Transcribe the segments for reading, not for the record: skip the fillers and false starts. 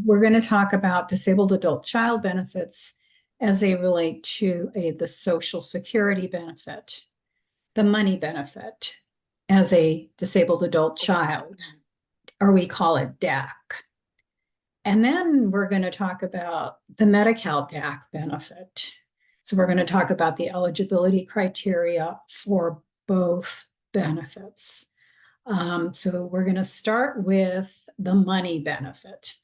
we're going to talk about disabled adult child benefits as they relate to the Social Security benefit, the money benefit as a disabled adult child, or we call it DAC. And then we're going to talk about the Medi-Cal DAC benefit. So we're going to talk about the eligibility criteria for both benefits. So we're going to start with the money benefit.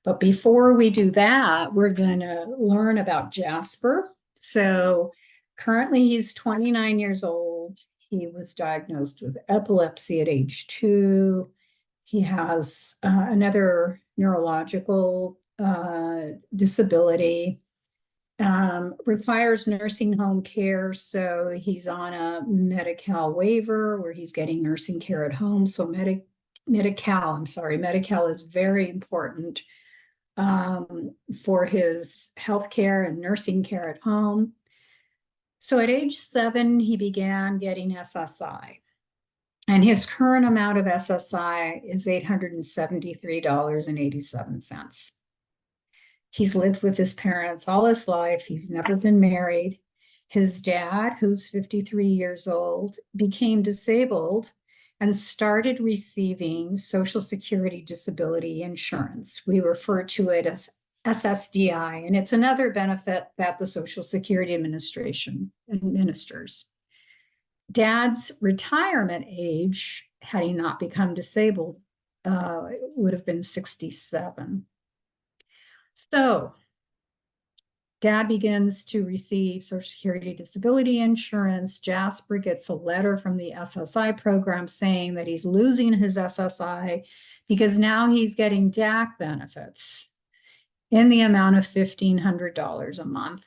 But before we do that, we're going to learn about Jasper. So currently he's 29 years old. He was diagnosed with epilepsy at age 2. He has another neurological disability, requires nursing home care. So he's on a Medi-Cal waiver where he's getting nursing care at home. So Medi-Cal is very important for his health care and nursing care at home. So at age 7, he began getting SSI. And his current amount of SSI is $873.87. He's lived with his parents all his life. He's never been married. His dad, who's 53 years old, became disabled and started receiving Social Security disability insurance. We refer to it as SSDI, and it's another benefit that the Social Security Administration administers. Dad's retirement age, had he not become disabled, would have been 67. So Dad begins to receive Social Security disability insurance. Jasper gets a letter from the SSI program saying that he's losing his SSI because now he's getting DAC benefits in the amount of $1,500 a month.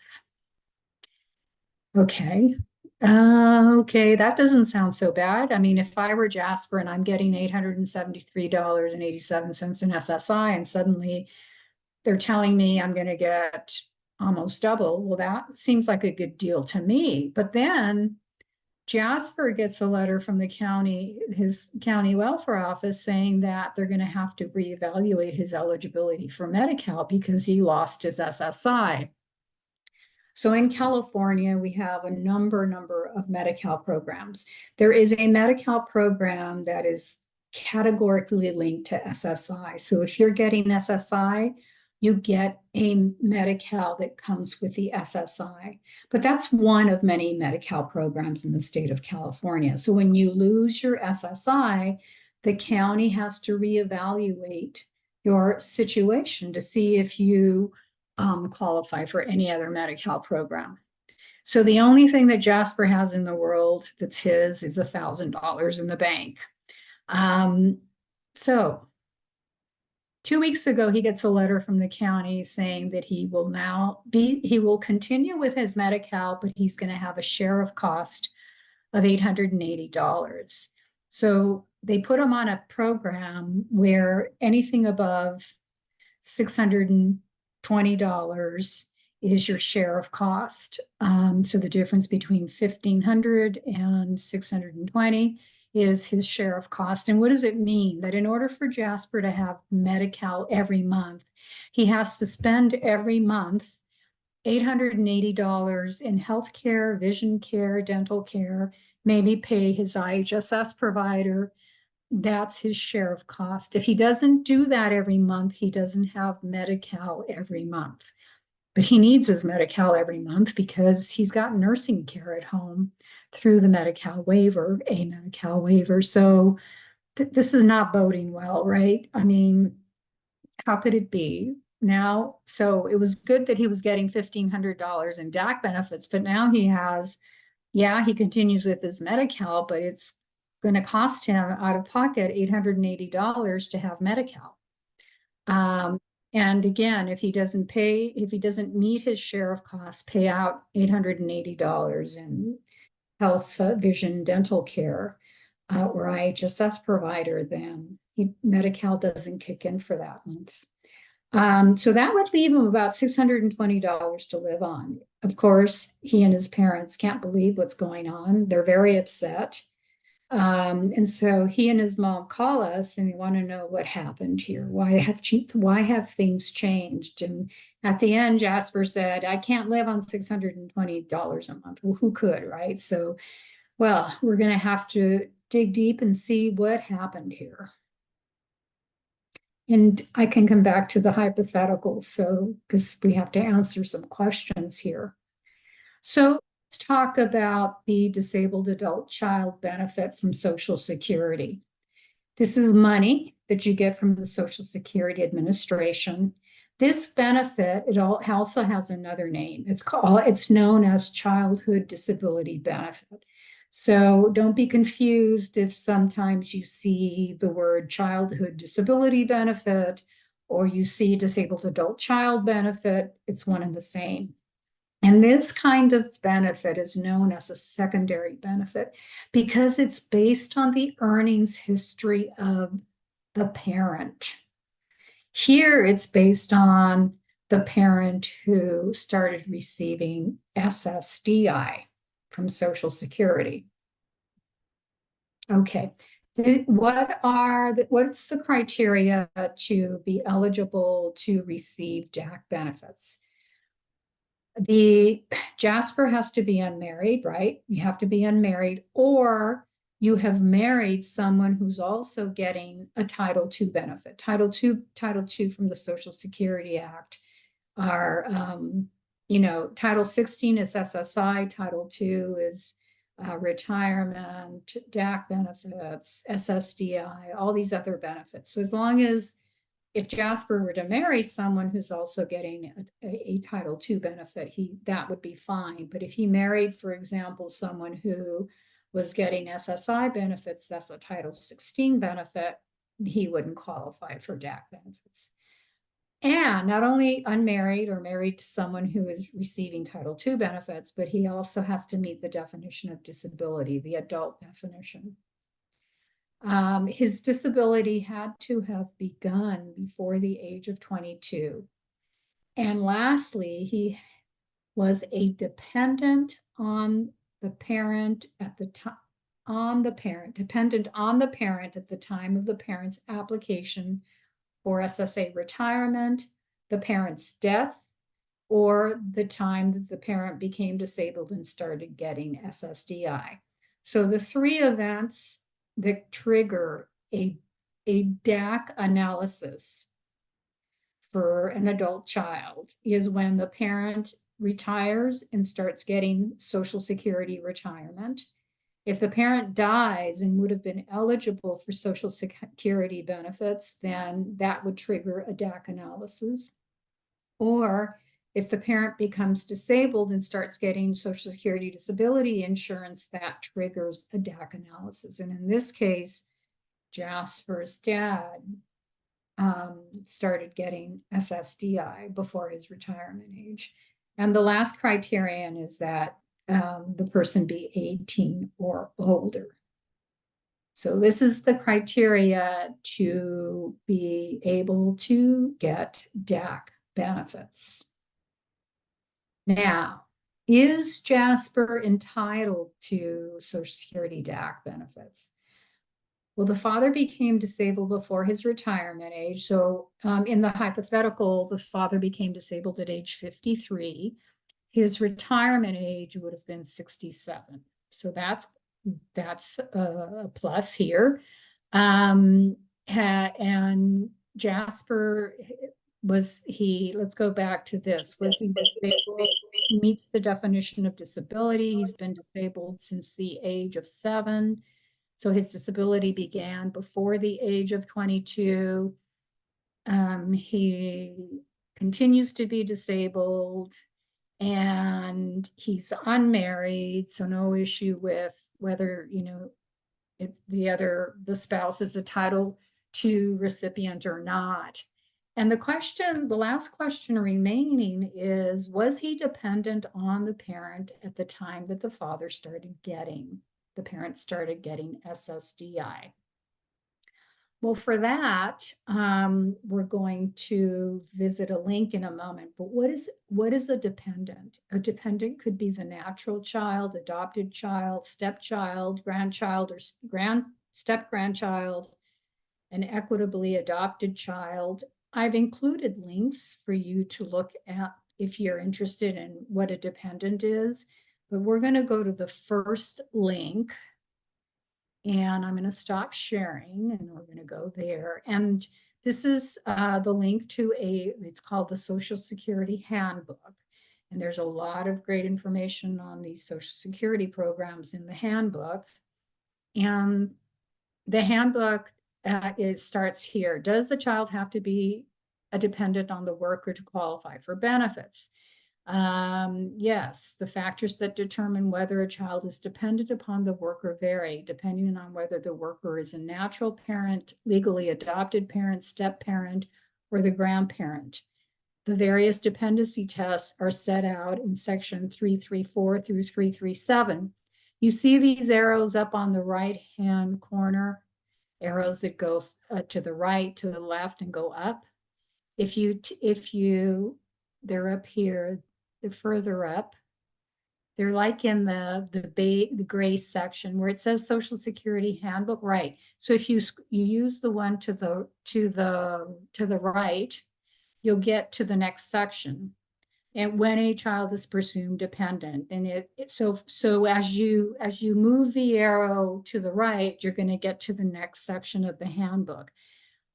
Okay. Okay, that doesn't sound so bad. I mean, if I were Jasper and I'm getting $873.87 in SSI, and suddenly they're telling me I'm going to get almost double, well, that seems like a good deal to me. But then Jasper gets a letter from the county, his county welfare office, saying that they're going to have to reevaluate his eligibility for Medi-Cal because he lost his SSI. So in California, we have a number of Medi-Cal programs. There is a Medi-Cal program that is categorically linked to SSI. So if you're getting SSI, you get a Medi-Cal that comes with the SSI. But that's one of many Medi-Cal programs in the state of California. So when you lose your SSI, the county has to reevaluate your situation to see if you qualify for any other Medi-Cal program. So the only thing that Jasper has in the world that's his is $1,000 in the bank. So 2 weeks ago, he gets a letter from the county saying that he will continue with his Medi-Cal, but he's going to have a share of cost of $880. So they put him on a program where anything above $620 is your share of cost. So the difference between $1,500 and $620 is his share of cost. And what does it mean? That in order for Jasper to have Medi-Cal every month, he has to spend every month $880 in healthcare, vision care, dental care, maybe pay his IHSS provider. That's his share of cost. If he doesn't do that every month, he doesn't have Medi-Cal every month. But he needs his Medi-Cal every month because he's got nursing care at home through the Medi-Cal waiver, a Medi-Cal waiver. So this is not boding well, right? I mean, how could it be? Now, so it was good that he was getting $1,500 in DAC benefits, but now he has, yeah, he continues with his Medi-Cal, but it's going to cost him out of pocket $880 to have Medi-Cal. And again, if he doesn't meet his share of costs, pay out $880 in health, vision, dental care, or IHSS provider, then Medi-Cal doesn't kick in for that month. So that would leave him about $620 to live on. Of course, he and his parents can't believe what's going on. They're very upset. And so he and his mom call us and we want to know what happened here. Why have things changed? And at the end, Jasper said, I can't live on $620 a month. Well, who could, right? So, well, we're going to have to dig deep and see what happened here. And I can come back to the hypotheticals, so because we have to answer some questions here. So let's talk about the disabled adult child benefit from Social Security. This is money that you get from the Social Security Administration. This benefit, it also has another name. It's known as Childhood Disability Benefit. So don't be confused if sometimes you see the word Childhood Disability Benefit or you see Disabled Adult Child Benefit. It's one and the same. And this kind of benefit is known as a secondary benefit because it's based on the earnings history of the parent. Here, it's based on the parent who started receiving SSDI from Social Security. Okay, what's the criteria to be eligible to receive DAC benefits? The Jasper has to be unmarried, right? You have to be unmarried, or you have married someone who's also getting a Title II benefit. Title II from the Social Security Act are, Title 16 is SSI, Title II is retirement, DAC benefits, SSDI, all these other benefits. So as long as if Jasper were to marry someone who's also getting a Title II benefit, that would be fine. But if he married, for example, someone who was getting SSI benefits, that's a Title 16 benefit, he wouldn't qualify for DAC benefits. And not only unmarried or married to someone who is receiving Title II benefits, but he also has to meet the definition of disability, the adult definition. His disability had to have begun before the age of 22. And lastly, he was a dependent on the parent at the time, dependent on the parent at the time of the parent's application for SSA retirement, the parent's death, or the time that the parent became disabled and started getting SSDI. So the three events that trigger a DAC analysis for an adult child is when the parent retires and starts getting Social Security retirement. If the parent dies and would have been eligible for Social Security benefits, then that would trigger a DAC analysis. Or if the parent becomes disabled and starts getting Social Security disability insurance, that triggers a DAC analysis. And in this case, Jasper's dad started getting SSDI before his retirement age. And the last criterion is that the person be 18 or older. So this is the criteria to be able to get DAC benefits. Now, is Jasper entitled to Social Security DAC benefits? Well, the father became disabled before his retirement age. So in the hypothetical, the father became disabled at age 53. His retirement age would have been 67. So that's a plus here. And Jasper let's go back to this. Was he disabled? He meets the definition of disability. He's been disabled since the age of 7. So his disability began before the age of 22. He continues to be disabled and he's unmarried. So no issue with whether, if the spouse is a Title II recipient or not. And the last question remaining is, was he dependent on the parent at the time that the parent started getting SSDI? Well, for that, we're going to visit a link in a moment. But what is a dependent? A dependent could be the natural child, adopted child, stepchild, grandchild, or step grandchild, an equitably adopted child. I've included links for you to look at if you're interested in what a dependent is. But we're going to go to the first link. And I'm going to stop sharing and we're going to go there. And this is the link to it's called the Social Security Handbook. And there's a lot of great information on these Social Security programs in the handbook. And the handbook, it starts here. Does the child have to be a dependent on the worker to qualify for benefits? Yes, the factors that determine whether a child is dependent upon the worker vary, depending on whether the worker is a natural parent, legally adopted parent, step parent, or the grandparent. The various dependency tests are set out in section 334 through 337. You see these arrows up on the right-hand corner, arrows that go to the right, to the left, and go up. They're up here, they're further up. They're like in the gray section where it says Social Security Handbook, right? So if you use the one to the right, you'll get to the next section. And when a child is presumed dependent, and so as you move the arrow to the right, you're going to get to the next section of the handbook.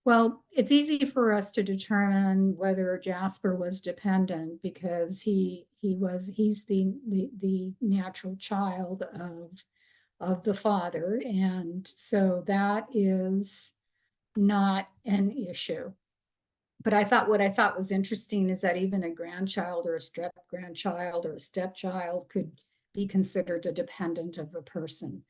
Well, it's easy for us to determine whether Jasper was dependent because he's the natural child of the father, and so that is not an issue. But what I thought was interesting is that even a grandchild or a step grandchild or a stepchild could be considered a dependent of the person.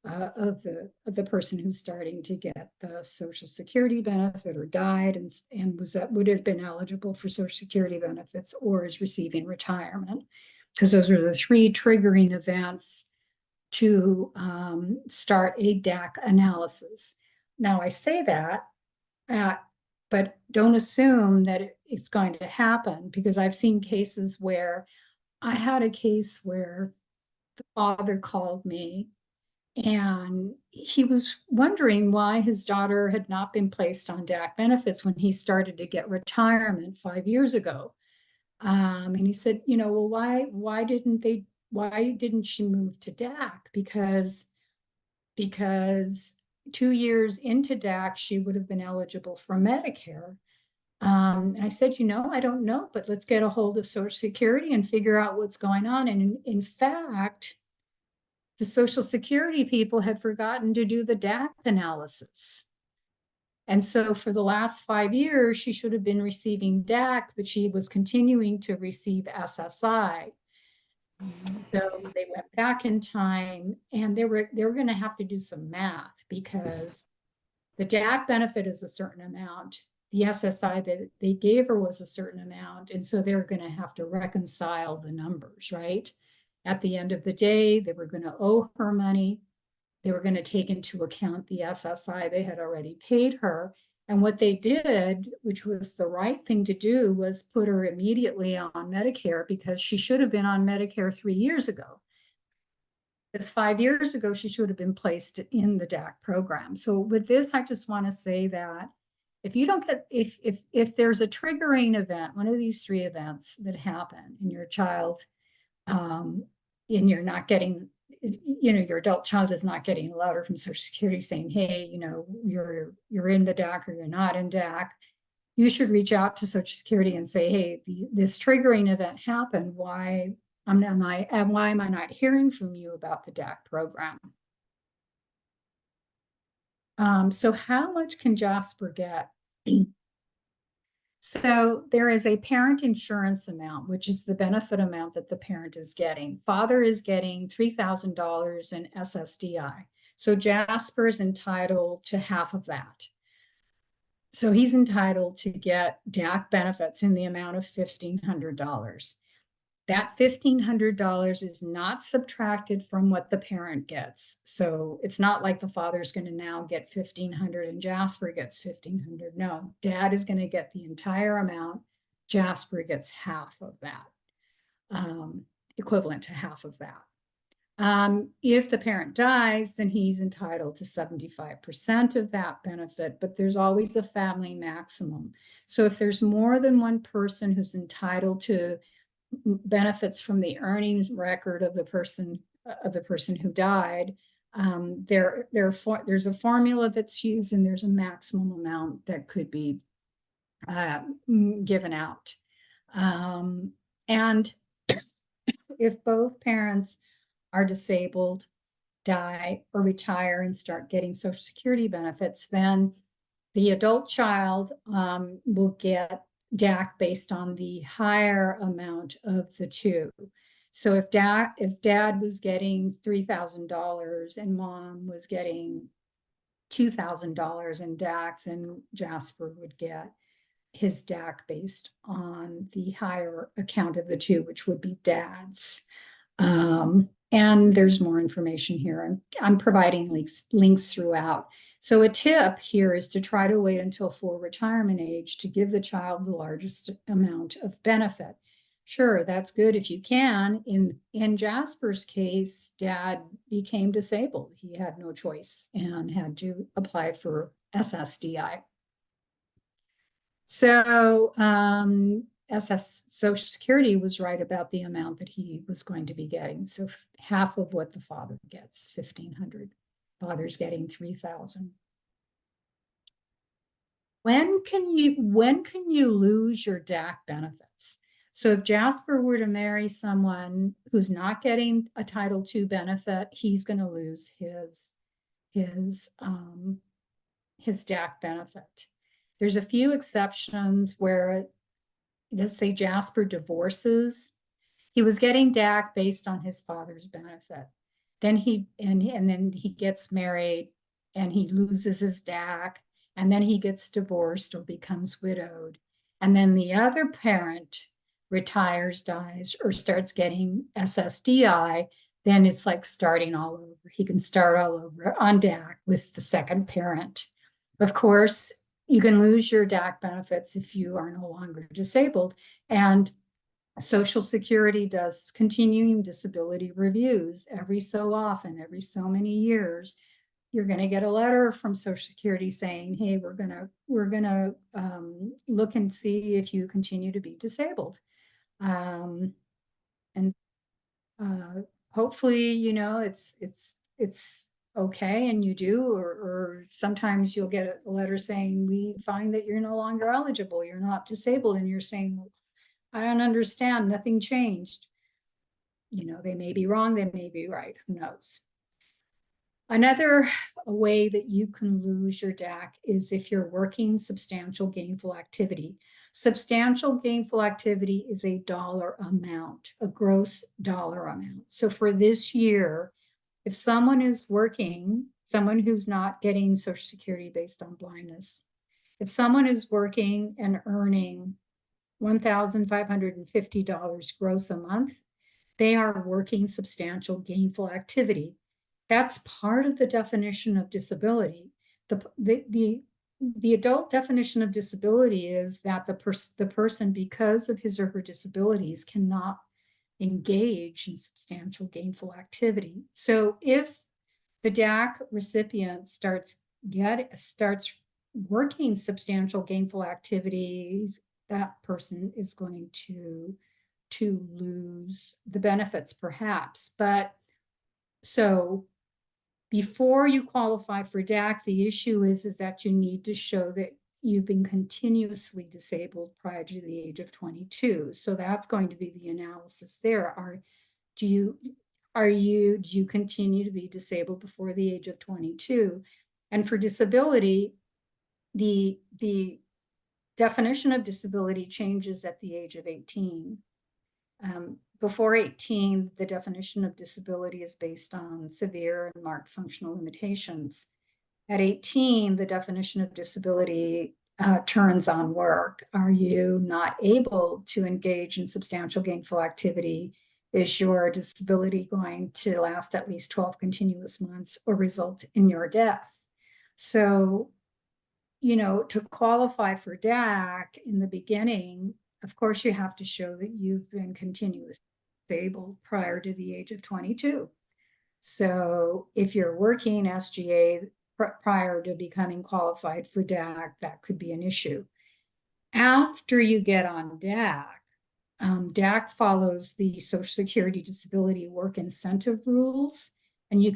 Of the person who's starting to get the Social Security benefit or died and would have been eligible for Social Security benefits or is receiving retirement, because those are the three triggering events to start a DAC analysis. Now I say that, but don't assume that it's going to happen, because I've seen cases where I had a case where the father called me and he was wondering why his daughter had not been placed on DAC benefits when he started to get retirement 5 years ago. And he said, well, why didn't she move to DAC? Because 2 years into DAC, she would have been eligible for Medicare. And I said, I don't know, but let's get a hold of Social Security and figure out what's going on. And in fact, the Social Security people had forgotten to do the DAC analysis. And so for the last 5 years, she should have been receiving DAC, but she was continuing to receive SSI. So they went back in time and they were going to have to do some math, because the DAC benefit is a certain amount. The SSI that they gave her was a certain amount. And so they're going to have to reconcile the numbers, right? At the end of the day, they were going to owe her money. They were going to take into account the SSI they had already paid her. And what they did, which was the right thing to do, was put her immediately on Medicare, because she should have been on Medicare 3 years ago. Because 5 years ago, she should have been placed in the DAC program. So with this, I just want to say that if you don't get, if there's a triggering event, one of these three events that happen in your child, and you're not getting, your adult child is not getting a letter from Social Security saying, hey, you're in the DAC or you're not in DAC, you should reach out to Social Security and say, hey, this triggering event happened. Why am I not hearing from you about the DAC program? So how much can Jasper get? So there is a parent insurance amount, which is the benefit amount that the parent is getting. Father is getting $3,000 in SSDI. So Jasper is entitled to half of that. So he's entitled to get DAC benefits in the amount of $1,500. that $1,500 is not subtracted from what the parent gets. So it's not like the father's going to now get 1,500 and Jasper gets 1,500. No, dad is going to get the entire amount. Jasper gets half of that, equivalent to half of that. If the parent dies, then he's entitled to 75% of that benefit, but there's always a family maximum. So if there's more than one person who's entitled to benefits from the earnings record of the person who died, there's a formula that's used, and there's a maximum amount that could be given out. And if both parents are disabled, die, or retire and start getting Social Security benefits, then the adult child will get DAC based on the higher amount of the two. So if dad was getting $3,000 and mom was getting $2,000 in DAC, then Jasper would get his DAC based on the higher account of the two, which would be dad's. And there's more information here. I'm providing links throughout. So a tip here is to try to wait until full retirement age to give the child the largest amount of benefit. Sure, that's good if you can. In Jasper's case, dad became disabled. He had no choice and had to apply for SSDI. So Social Security was right about the amount that he was going to be getting. So half of what the father gets, 1,500. Father's getting 3,000. When can you lose your DAC benefits? So if Jasper were to marry someone who's not getting a Title II benefit, he's going to lose his DAC benefit. There's a few exceptions where, let's say Jasper divorces. He was getting DAC based on his father's benefit. Then then he gets married and he loses his DAC, and then he gets divorced or becomes widowed. And then the other parent retires, dies, or starts getting SSDI, then it's like starting all over. He can start all over on DAC with the second parent. Of course, you can lose your DAC benefits if you are no longer disabled. And Social Security does continuing disability reviews every so often, every so many years. You're going to get a letter from Social Security saying, hey, we're going to look and see if you continue to be disabled. And hopefully, it's okay, and you do, or sometimes you'll get a letter saying, we find that you're no longer eligible, you're not disabled, and you're saying, I don't understand, nothing changed. They may be wrong, they may be right, who knows? Another way that you can lose your DAC is if you're working substantial gainful activity. Substantial gainful activity is a dollar amount, a gross dollar amount. So for this year, if someone is working, someone who's not getting Social Security based on blindness, if someone is working and earning $1,550 gross a month, they are working substantial gainful activity. That's part of the definition of disability. The adult definition of disability is that the person, because of his or her disabilities, cannot engage in substantial gainful activity. So if the DAC recipient starts working substantial gainful activities, that person is going to lose the benefits, perhaps. But so before you qualify for DAC, the issue is that you need to show that you've been continuously disabled prior to the age of 22. So that's going to be the analysis there. Do you continue to be disabled before the age of 22? And for disability, the definition of disability changes at the age of 18. Before 18, the definition of disability is based on severe and marked functional limitations. At 18, the definition of disability turns on work? Are you not able to engage in substantial gainful activity? Is your disability going to last at least 12 continuous months or result in your death? So, to qualify for DAC in the beginning, of course, you have to show that you've been continuously disabled prior to the age of 22. So if you're working SGA prior to becoming qualified for DAC, that could be an issue. After you get on DAC, DAC follows the Social Security Disability Work Incentive rules, and you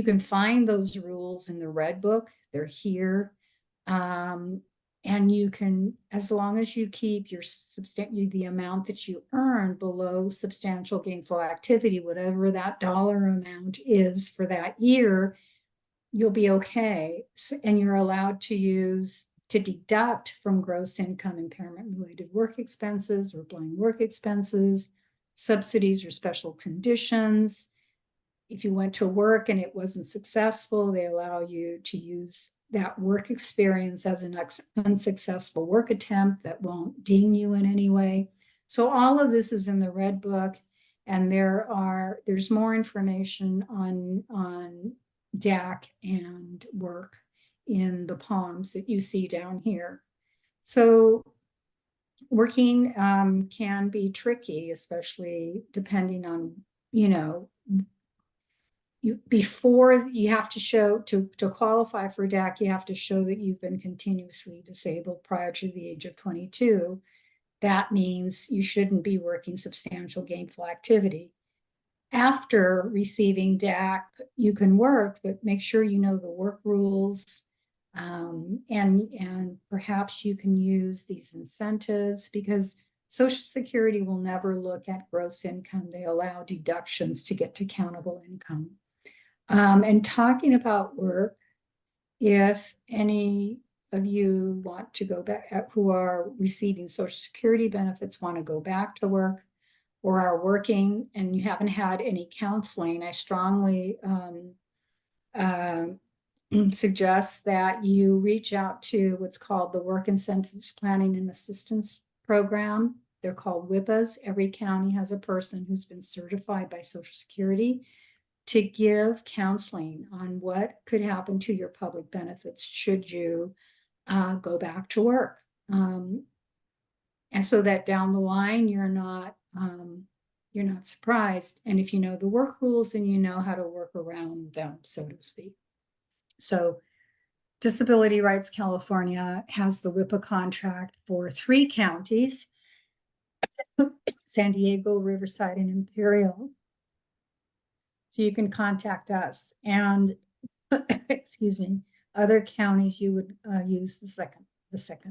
can find those rules in the Red Book. They're here, and you can, as long as you keep the amount that you earn below substantial gainful activity, whatever that dollar amount is for that year, you'll be okay. And you're allowed to deduct from gross income impairment-related work expenses or blind work expenses, subsidies or special conditions. If you went to work and it wasn't successful, they allow you to use that work experience as an unsuccessful work attempt that won't ding you in any way. So all of this is in the Red Book, and there's more information on DAC and work in the palms that you see down here. So working can be tricky, especially depending on, before you have to show to qualify for DAC, you have to show that you've been continuously disabled prior to the age of 22. That means you shouldn't be working substantial gainful activity. After receiving DAC, you can work, but make sure you know the work rules. And perhaps you can use these incentives, because Social Security will never look at gross income. They allow deductions to get to countable income. And talking about work, if any of you want to go back, who are receiving Social Security benefits, want to go back to work or are working and you haven't had any counseling, I strongly suggest that you reach out to what's called the Work Incentives Planning and Assistance Program. They're called WIPAs. Every county has a person who's been certified by Social Security to give counseling on what could happen to your public benefits should you go back to work. And so that down the line, you're not surprised. And if you know the work rules, and you know how to work around them, so to speak. So Disability Rights California has the WIPA contract for 3 counties, San Diego, Riverside, and Imperial. So you can contact us, and excuse me, other counties you would use the second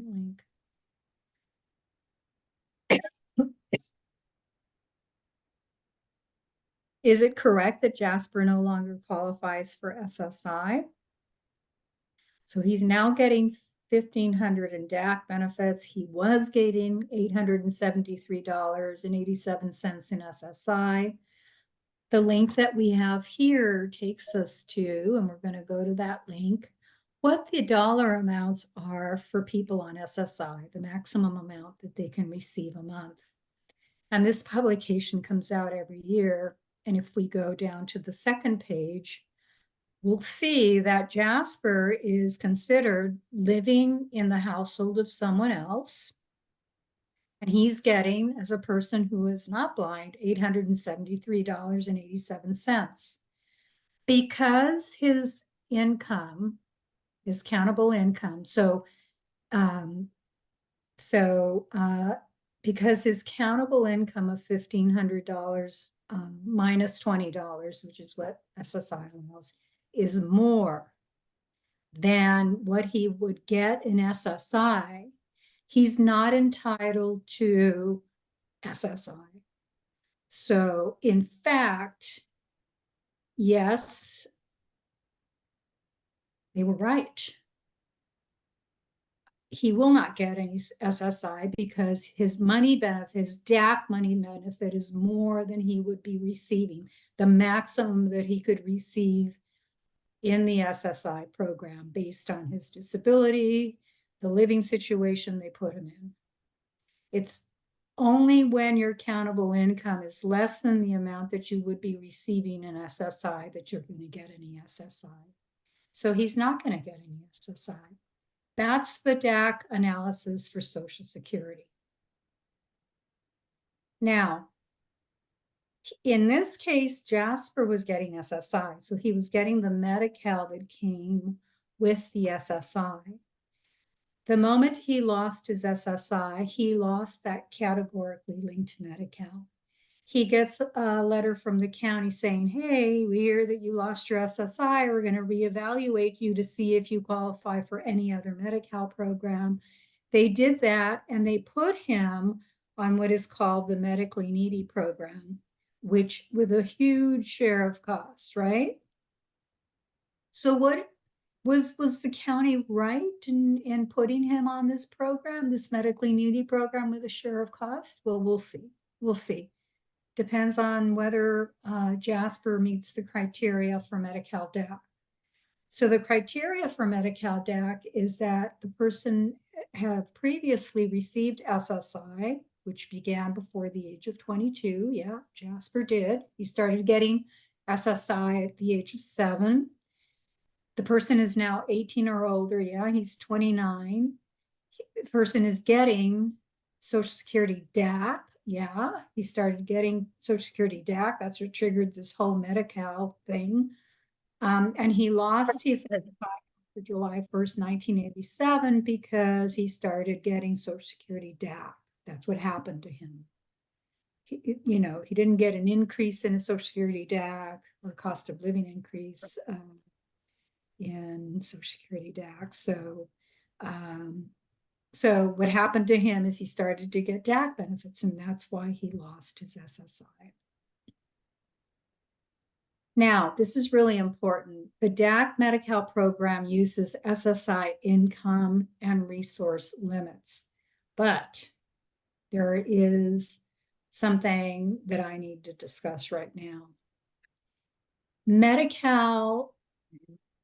link. Is it correct that Jasper no longer qualifies for SSI? So he's now getting $1,500 in DAC benefits. He was getting $873.87 in SSI. The link that we have here takes us to, and we're going to go to that link, what the dollar amounts are for people on SSI, the maximum amount that they can receive a month. And this publication comes out every year. And if we go down to the second page, we'll see that Jasper is considered living in the household of someone else. And he's getting, as a person who is not blind, $873.87. Because his income, his countable income, because his countable income of $1,500 minus $20, which is what SSI allows, is more than what he would get in SSI, he's not entitled to SSI. So in fact, yes, they were right. He will not get any SSI because his money benefit, his DAC money benefit, is more than he would be receiving, the maximum that he could receive in the SSI program based on his disability, the living situation they put him in. It's only when your countable income is less than the amount that you would be receiving in SSI that you're going to get any SSI. So he's not going to get any SSI. That's the DAC analysis for Social Security. Now, in this case, Jasper was getting SSI, so he was getting the Medi-Cal that came with the SSI. The moment he lost his SSI, he lost that categorically linked Medi-Cal. He gets a letter from the county saying, hey, we hear that you lost your SSI. We're going to reevaluate you to see if you qualify for any other Medi-Cal program. They did that, and they put him on what is called the medically needy program, which with a huge share of costs, right? So what was the county right in putting him on this program, this medically needy program with a share of cost? Well, we'll see. We'll see. Depends on whether Jasper meets the criteria for Medi-Cal DAC. So the criteria for Medi-Cal DAC is that the person have previously received SSI, which began before the age of 22. Yeah, Jasper did. He started getting SSI at the age of 7. The person is now 18 or older. Yeah, he's 29. The person is getting Social Security DAC. Yeah, he started getting Social Security DAC. That's what triggered this whole Medi-Cal thing. And he lost his for July 1st, 1987, because he started getting Social Security DAC. That's what happened to him. He didn't get an increase in his Social Security DAC or cost of living increase in Social Security DAC. So what happened to him is he started to get DAC benefits, and that's why he lost his SSI. Now, this is really important. The DAC Medi-Cal program uses SSI income and resource limits, but there is something that I need to discuss right now. Medi-Cal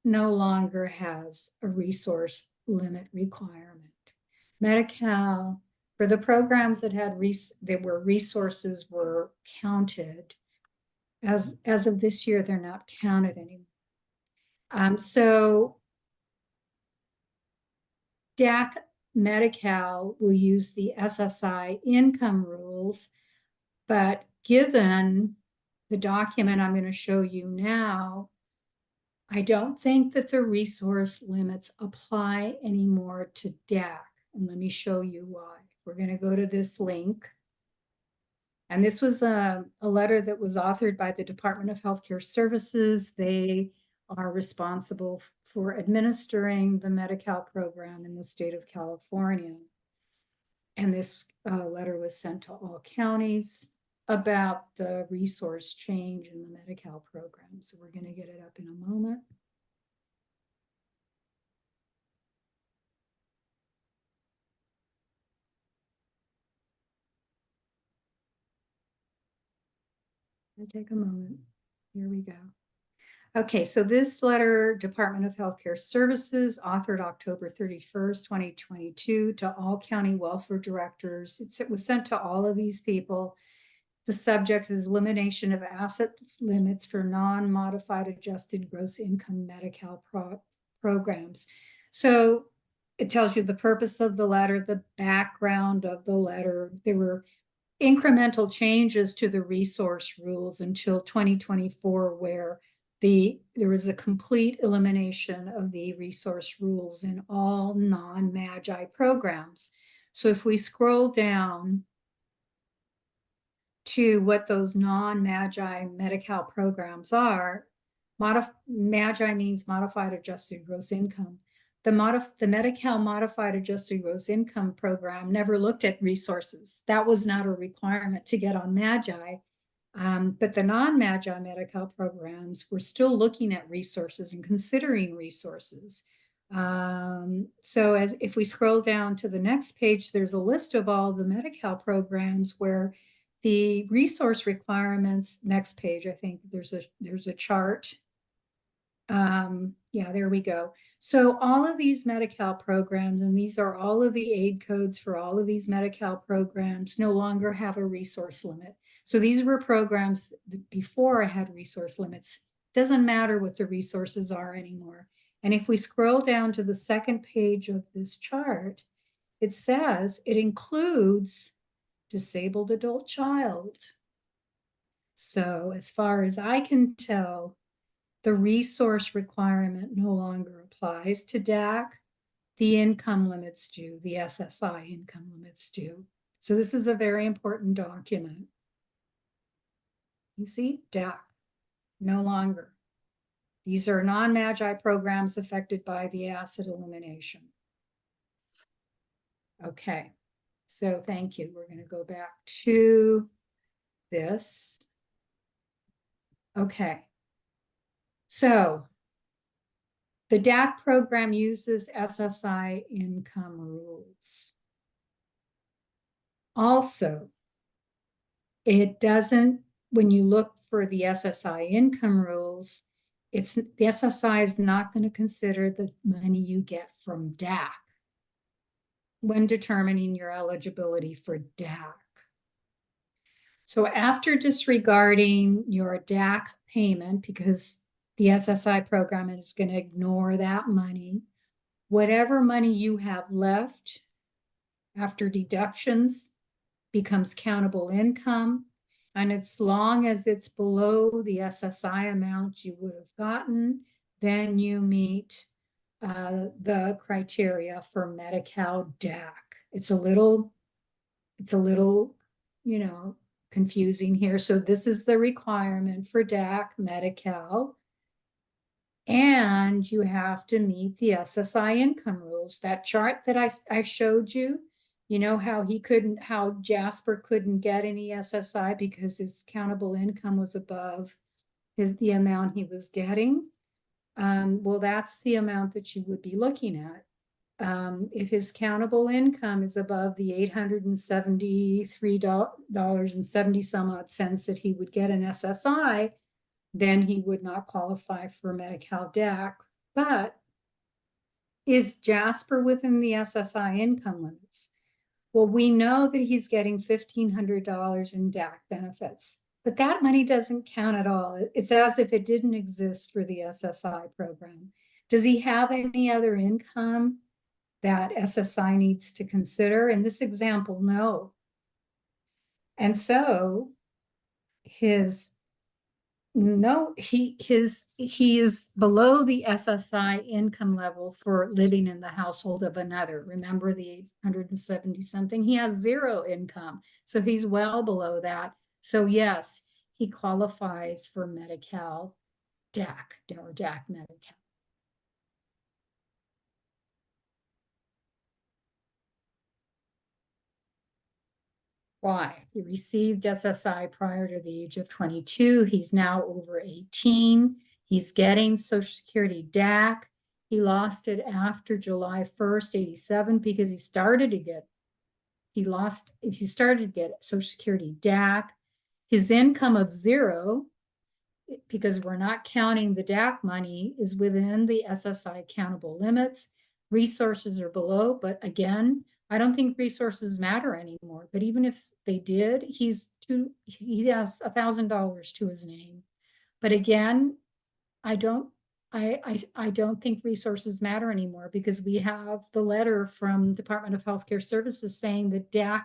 no longer has a resource limit requirement. Medi-Cal, for the programs that had where resources were counted, as of this year, they're not counted anymore. So DAC Medi-Cal will use the SSI income rules, but given the document I'm going to show you now, I don't think that the resource limits apply anymore to DAC. And let me show you why. We're going to go to this link. And this was a letter that was authored by the Department of Healthcare Services. They are responsible for administering the Medi-Cal program in the state of California. And this letter was sent to all counties about the resource change in the Medi-Cal program. So we're going to get it up in a moment. It'll take a moment. Here we go. Okay, so this letter, Department of Healthcare Services, authored October 31st, 2022 to all county welfare directors. It was sent to all of these people. The subject is elimination of asset limits for non-modified adjusted gross income Medi-Cal programs. So it tells you the purpose of the letter, the background of the letter. There were incremental changes to the resource rules until 2024, where there was a complete elimination of the resource rules in all non-MAGI programs. So if we scroll down to what those non-MAGI Medi-Cal programs are, MAGI means modified adjusted gross income. The Medi-Cal modified adjusted gross income program never looked at resources. That was not a requirement to get on MAGI. But the non-MAGI Medi-Cal programs were still looking at resources and considering resources. So if we scroll down to the next page, there's a list of all the Medi-Cal programs where the resource requirements, next page, I think there's a chart. Yeah, there we go. So all of these Medi-Cal programs, and these are all of the aid codes for all of these Medi-Cal programs, no longer have a resource limit. So these were programs before I had resource limits. Doesn't matter what the resources are anymore. And if we scroll down to the second page of this chart, it says it includes disabled adult child. So as far as I can tell, the resource requirement no longer applies to DAC. The income limits do, the SSI income limits do. So this is a very important document. You see, DAC, no longer. These are non-MAGI programs affected by the asset elimination. Okay, so thank you. We're going to go back to this. Okay, so the DAC program uses SSI income rules. Also, it doesn't, when you look for the SSI income rules, the SSI is not going to consider the money you get from DAC when determining your eligibility for DAC. So after disregarding your DAC payment, because the SSI program is going to ignore that money, whatever money you have left after deductions becomes countable income. And as long as it's below the SSI amount you would have gotten, then you meet the criteria for Medi-Cal DAC. It's a little, you know, confusing here. So this is the requirement for DAC, Medi-Cal. And you have to meet the SSI income rules. That chart that I showed you, you know how Jasper couldn't get any SSI because his countable income was above the amount he was getting. Well, that's the amount that you would be looking at. If his countable income is above the $873.70 some odd cents that he would get an SSI, then he would not qualify for Medi-Cal DAC. But is Jasper within the SSI income limits? Well, we know that he's getting $1,500 in DAC benefits, but that money doesn't count at all. It's as if it didn't exist for the SSI program. Does he have any other income that SSI needs to consider? In this example, no. And so he is below the SSI income level for living in the household of another. Remember the 870 something? He has zero income, so he's well below that. So yes, he qualifies for Medi-Cal DAC or DAC Medi-Cal. Why? He received SSI prior to the age of 22. He's now over 18. He's getting Social Security DAC. He lost it after July 1st, 87 because he started to get Social Security DAC. His income of zero, because we're not counting the DAC money, is within the SSI countable limits. Resources are below, but again, I don't think resources matter anymore. But even if they did, he has $1,000 to his name. But again, I don't think resources matter anymore because we have the letter from Department of Healthcare Services saying that DAC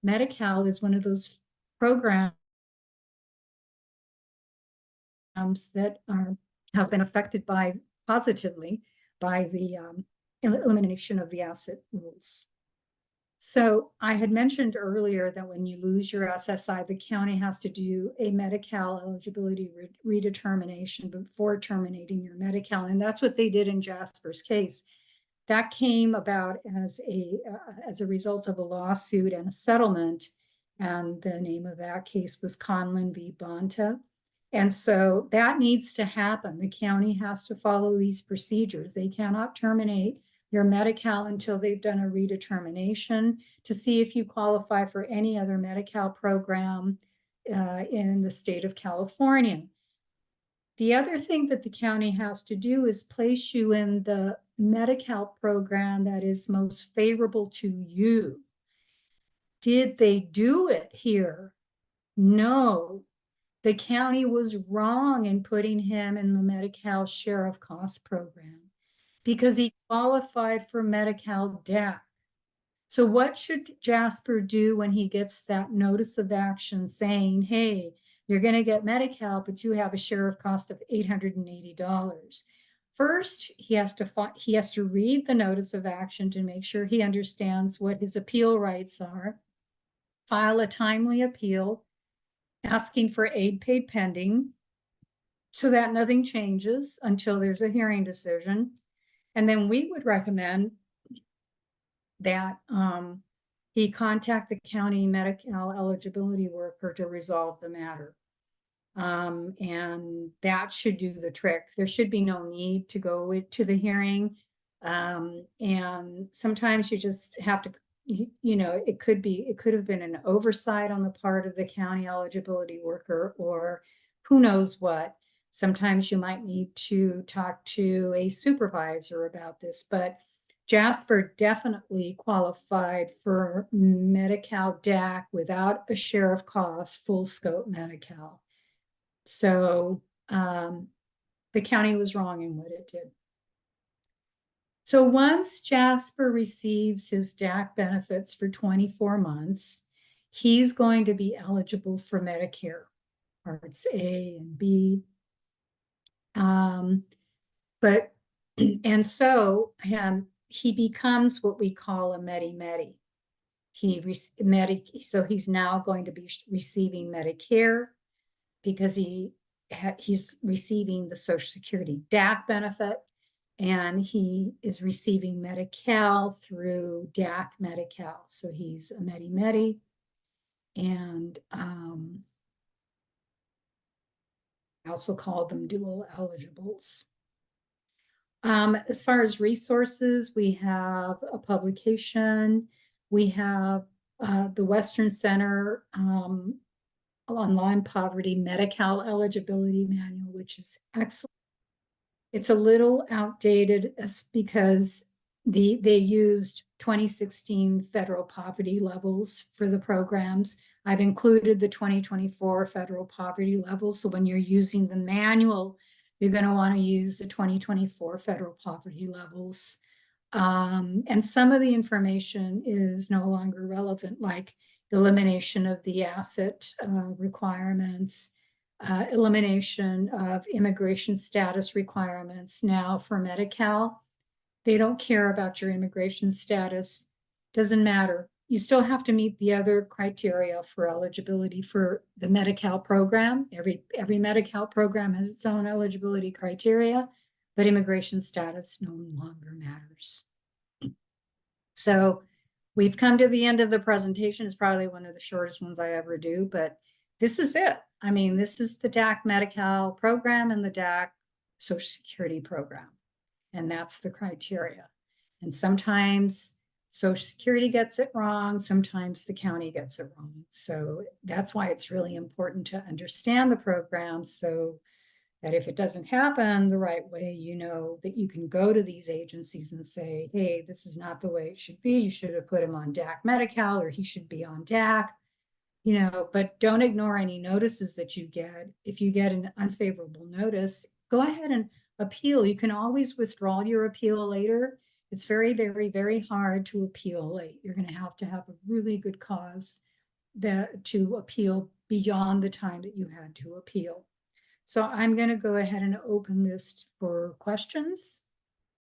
Medi-Cal is one of those programs that have been affected positively by the elimination of the asset rules. So I had mentioned earlier that when you lose your SSI, the county has to do a Medi-Cal eligibility redetermination before terminating your Medi-Cal, and that's what they did in Jasper's case. That came about as a result of a lawsuit and a settlement, and the name of that case was Conlin v. Bonta. And so that needs to happen. The county has to follow these procedures. They cannot terminate your Medi-Cal until they've done a redetermination to see if you qualify for any other Medi-Cal program in the state of California. The other thing that the county has to do is place you in the Medi-Cal program that is most favorable to you. Did they do it here? No. The county was wrong in putting him in the Medi-Cal share of cost program because he qualified for Medi-Cal DAC. So what should Jasper do when he gets that notice of action saying, hey, you're going to get Medi-Cal, but you have a share of cost of $880? First, he has to read the notice of action to make sure he understands what his appeal rights are, file a timely appeal, asking for aid paid pending so that nothing changes until there's a hearing decision. And then we would recommend that he contact the county Medi-Cal eligibility worker to resolve the matter. And that should do the trick. There should be no need to go to the hearing. And sometimes you just have to, it could have been an oversight on the part of the county eligibility worker, or who knows what. Sometimes you might need to talk to a supervisor about this, but Jasper definitely qualified for Medi-Cal DAC without a share of cost, full scope Medi-Cal. So the county was wrong in what it did. So once Jasper receives his DAC benefits for 24 months, he's going to be eligible for Medicare, Parts A and B. And so he becomes what we call a Medi-Medi. So he's now going to be receiving Medicare because he's receiving the Social Security DAC benefit, and he is receiving Medi-Cal through DAC Medi-Cal. So he's a Medi-Medi, and I also called them dual eligibles. As far as resources, we have a publication. We have the Western Center Online Poverty Medi-Cal Eligibility Manual, which is excellent. It's a little outdated because they used 2016 federal poverty levels for the programs. I've included the 2024 federal poverty levels. So when you're using the manual, you're going to want to use the 2024 federal poverty levels. And some of the information is no longer relevant, like elimination of the asset requirements, elimination of immigration status requirements. Now for Medi-Cal, they don't care about your immigration status. Doesn't matter. You still have to meet the other criteria for eligibility for the Medi-Cal program. Every Medi-Cal program has its own eligibility criteria, but immigration status no longer matters. So we've come to the end of the presentation. It's probably one of the shortest ones I ever do, but this is it. I mean, this is the DAC Medi-Cal program and the DAC Social Security program. And that's the criteria. And sometimes Social Security gets it wrong. Sometimes the county gets it wrong. So that's why it's really important to understand the program, so that if it doesn't happen the right way, you know that you can go to these agencies and say, hey, this is not the way it should be. You should have put him on DAC Medi-Cal, or he should be on DAC, but don't ignore any notices that you get. If you get an unfavorable notice, go ahead and appeal. You can always withdraw your appeal later. It's very, very, very hard to appeal late. You're going to have a really good cause to appeal beyond the time that you had to appeal. So I'm going to go ahead and open this for questions.